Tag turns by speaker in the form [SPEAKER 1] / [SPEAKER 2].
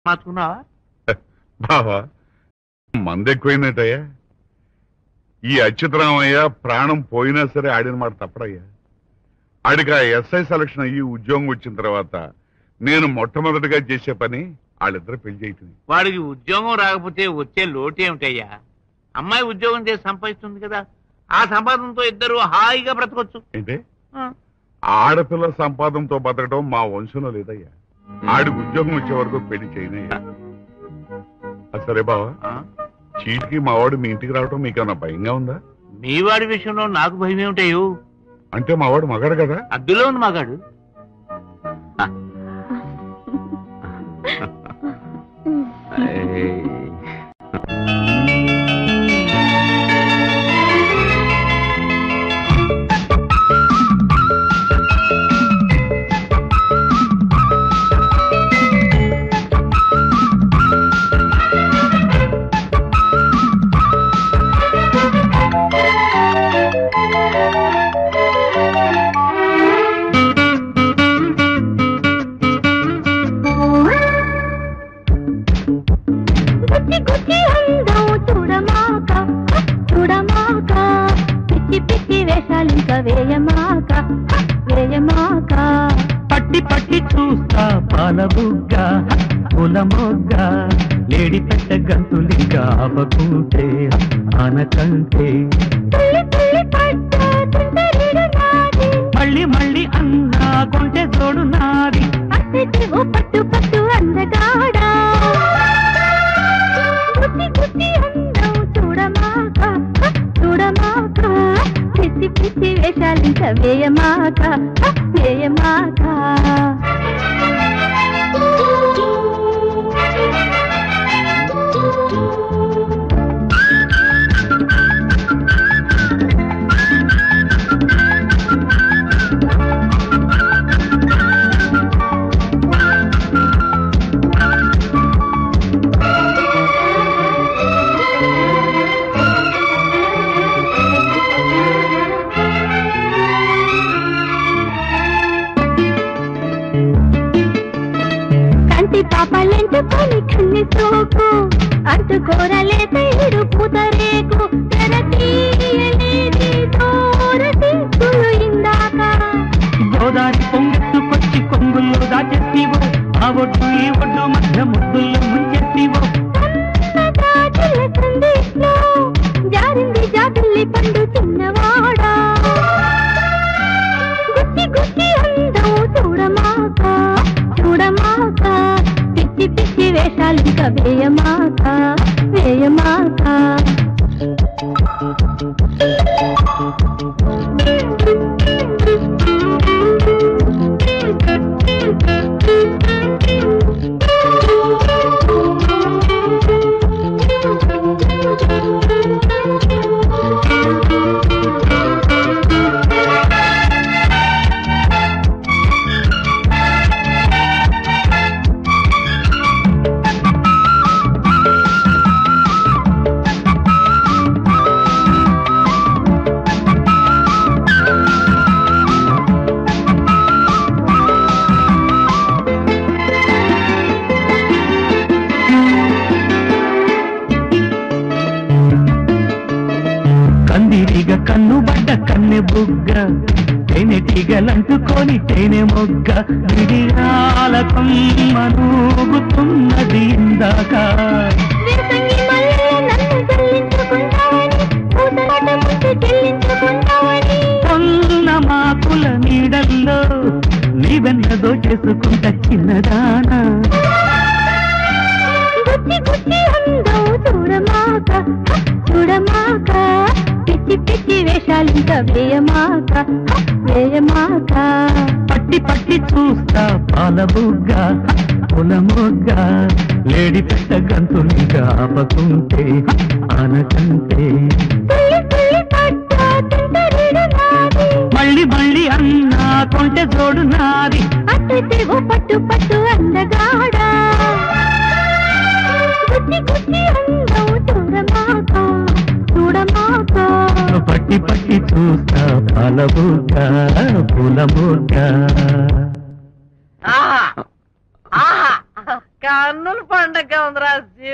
[SPEAKER 1] మార్చుకున్నావా?
[SPEAKER 2] బావా మంది ఎక్కువైందటయ్యా. ఈ అచ్యుతరామయ్య ప్రాణం పోయినా సరే ఆడిన మాట తప్పడయ్యా. ఆడికి ఆ ఎస్ఐ సెలక్షన్ అయ్యి ఉద్యోగం వచ్చిన తర్వాత నేను మొట్టమొదటిగా చేసే పని వాళ్ళిద్దరు పెళ్లి చేయటం.
[SPEAKER 1] వాడికి ఉద్యోగం రాకపోతే వచ్చే లోటు ఏమిటయ్యా? అమ్మాయి ఉద్యోగం చేసి సంపాదిస్తుంది కదా, ఆ సంపాదనతో ఇద్దరు హాయిగా బ్రతకొచ్చు.
[SPEAKER 2] ఏంటే ఆడపిల్ల సంపాదనతో బతకడం మా వంశంలో లేదయ్యా. ఆడికి ఉద్యోగం వచ్చే వరకు పెళ్లి చేయనయ్యా. సరే బావా, చీటికి మావాడు మీ ఇంటికి రావటం మీకేమన్నా భయంగా ఉందా?
[SPEAKER 1] మీ వాడి విషయంలో నాకు భయం ఏమిటయ్యో?
[SPEAKER 2] అంటే మావాడు మగాడు కదా?
[SPEAKER 1] అద్దులో ఉంది మగాడు.
[SPEAKER 3] పట్టి పట్టి చూస్తా పాలబుగ్గ కులమొగ్గ లేడి పెట్ట గంతులిగా ఆపకుంటే ఆనకంటే మళ్ళీ మళ్ళీ అన్నా కొంటే తోడు నాది పట్టు పట్టు అందగాడా చూడమాక చూడమాక పిచ్చి పిచ్చి వేషాలింక వేయమాక వేయమాక. పాపలెంటుకొని కన్ని సోకు అంటుకోరలేత ఇరు పూతరేకు తెరతీయలేది తోరసింతులు ఇందాక గోదారి పొంగెత్తుకొచ్చి కొంగుల్లో దాచెత్తివో ఆ ఒడ్డు ఈ ఒడ్డు మధ్య ముద్దుల్లో ముంచెత్తివో సందేశంలో జారింది జాబిల్లి పండు చిన్నవాడా గుచ్చి గుచ్చి అందం చూడమాక చూడమాక పిచ్చి పిచ్చి వేషాలింక వేయమాక వేయమాక. కందిరిగ కన్నుబడ్డ కన్నె బుగ్గ తేనెటీగలంటుకొని తేనె మొగ్గ విడియాల కొమ్మనూగుతున్నది ఇందాక కొన్న మాకుల నీడల్లో నీవెన్నదో చేసుకుంట చిన్నదానా చూడమాక చూడమాక పిచ్చి పిచ్చి వేషాలింక వేయమాక వేయమాక. పట్టి పట్టి చూస్తా పాలబుగ్గ కులమొగ్గ లేడి పెట్ట గంతులిగా ఆపకుంటే ఆనకంటే మళ్ళీ మళ్ళీ అన్నా కొంటె జోడు నాది అట్టేవో పట్టు పట్టు అందగాడా గుచ్చి గుచ్చి అందం చూడమాక చూడమాక పట్టి పట్టి చూస్తా పాలబుగ్గ కులమొగ్గ.
[SPEAKER 4] కన్నుల పండగ ఉందిరా